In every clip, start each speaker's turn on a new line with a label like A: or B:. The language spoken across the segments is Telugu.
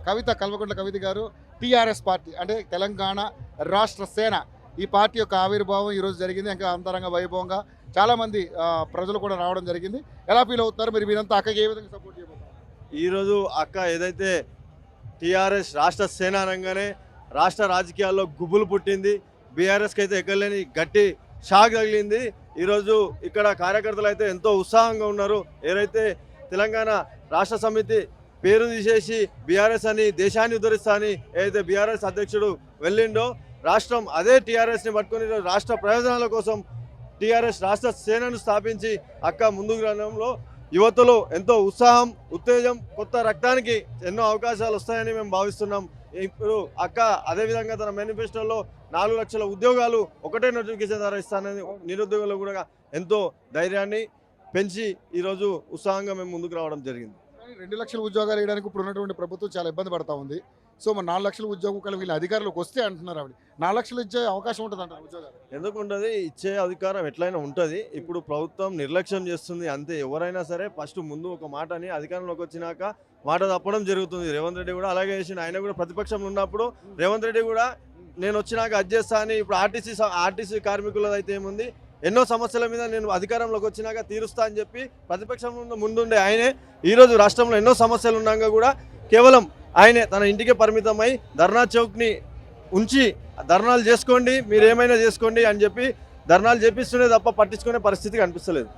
A: కవిత కల్వకుంట్ల కవిత గారు టీఆర్ఎస్ పార్టీ అంటే తెలంగాణ రాష్ట్ర సేన ఈ పార్టీ యొక్క ఆవిర్భావం ఈరోజు జరిగింది. ఇంకా అంతరంగ వైభవంగా చాలామంది ప్రజలు కూడా రావడం జరిగింది. ఎలా ఫీల్ అవుతున్నారు మీరు? మీరంతా అక్కకి ఏ విధంగా సపోర్ట్ చేయబోతున్నారు?
B: ఈరోజు అక్క ఏదైతే టీఆర్ఎస్ రాష్ట్ర సేన అనగానే రాష్ట్ర రాజకీయాల్లో గుబులు పుట్టింది. బీఆర్ఎస్కి అయితే ఎక్కలేని గట్టి షాక్ తగిలింది. ఈరోజు ఇక్కడ కార్యకర్తలు అయితే ఎంతో ఉత్సాహంగా ఉన్నారు. ఏదైతే తెలంగాణ రాష్ట్ర సమితి పేరు తీసేసి బీఆర్ఎస్ అని దేశాన్ని ఉద్ధరిస్తా అని ఏదైతే బీఆర్ఎస్ అధ్యక్షుడు వెళ్ళిండో రాష్ట్రం అదే టీఆర్ఎస్ని పట్టుకుని రాష్ట్ర ప్రయోజనాల కోసం టీఆర్ఎస్ రాష్ట్ర సేనను స్థాపించి అక్క ముందుకు రావడంలో యువతలో ఎంతో ఉత్సాహం, ఉత్తేజం, కొత్త రక్తానికి ఎన్నో అవకాశాలు వస్తాయని మేము భావిస్తున్నాం. ఇప్పుడు అక్క అదేవిధంగా తన మేనిఫెస్టోలో 4 లక్షల ఉద్యోగాలు ఒకటే నోటిఫికేషన్ ద్వారా ఇస్తానని నిరుద్యోగులు కూడా ఎంతో ధైర్యాన్ని పెంచి ఈరోజు ఉత్సాహంగా మేము ముందుకు రావడం జరిగింది.
A: 2 లక్షల ఉద్యోగాలు వేయడానికి ఇప్పుడు ఉన్నటువంటి ప్రభుత్వం చాలా ఇబ్బంది పడతా ఉంది. సో మరి 4 లక్షల ఉద్యోగాలు వీళ్ళ అధికారులకు వస్తే అంటున్నారు. ఆవిడ 4 లక్షలు ఇచ్చే అవకాశం ఉంటుంది అంటారు ఉద్యోగాలు.
B: ఎందుకు ఉంటుంది? ఇచ్చే అధికారం ఎట్లయినా ఉంటుంది. ఇప్పుడు ప్రభుత్వం నిర్లక్ష్యం చేస్తుంది అంతే. ఎవరైనా సరే ఫస్ట్ ముందు ఒక మాటని అధికారంలోకి వచ్చినాక మాట తప్పడం జరుగుతుంది. రేవంత్ రెడ్డి కూడా అలాగే చేసిన. ఆయన కూడా ప్రతిపక్షంలో ఉన్నప్పుడు రేవంత్ రెడ్డి కూడా నేను వచ్చినాక అది చేస్తా అని, ఇప్పుడు ఆర్టీసీ కార్మికులది అయితే ఏముంది, ఎన్నో సమస్యల మీద నేను అధికారంలోకి వచ్చినాక తీరుస్తా అని చెప్పి ప్రతిపక్షం ముందుండే ఆయనే ఈరోజు రాష్ట్రంలో ఎన్నో సమస్యలు ఉన్నాక కూడా కేవలం ఆయనే తన ఇంటికే పరిమితమై ధర్నా చౌక్ని ఉంచి ధర్నాలు చేసుకోండి, మీరు ఏమైనా చేసుకోండి అని చెప్పి ధర్నాలు చేపిస్తూనే తప్ప పట్టించుకునే పరిస్థితి కనిపిస్తలేదు.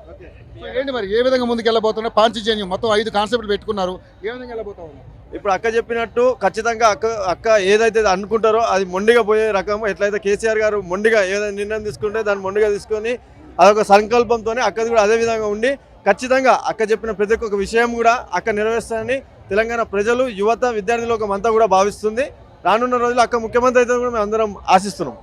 A: ఏంటి మరి ఏ విధంగా ముందుకు వెళ్ళబోతున్నారు? పాంచజన్యం మొత్తం 5 కాన్సెప్ట్లు పెట్టుకున్నారు. ఏ విధంగా వెళ్ళబోతా ఉన్నారు?
B: ఇప్పుడు అక్క చెప్పినట్టు ఖచ్చితంగా అక్క ఏదైతే అనుకుంటారో అది మొండిగా పోయే రకం. ఎట్లయితే కేసీఆర్ గారు మొండిగా ఏదైనా నిర్ణయం తీసుకుంటే దాన్ని మొండిగా తీసుకొని అదొక సంకల్పంతోనే అక్కది కూడా అదే విధంగా ఉండి ఖచ్చితంగా అక్క చెప్పిన ప్రతి ఒక్క విషయం కూడా అక్క నెరవేరుస్తానని తెలంగాణ ప్రజలు, యువత, విద్యార్థి లోకం అంతా కూడా భావిస్తుంది. రానున్న రోజుల్లో అక్క ముఖ్యమంత్రి అయితే కూడా మేము అందరం ఆశిస్తున్నాం.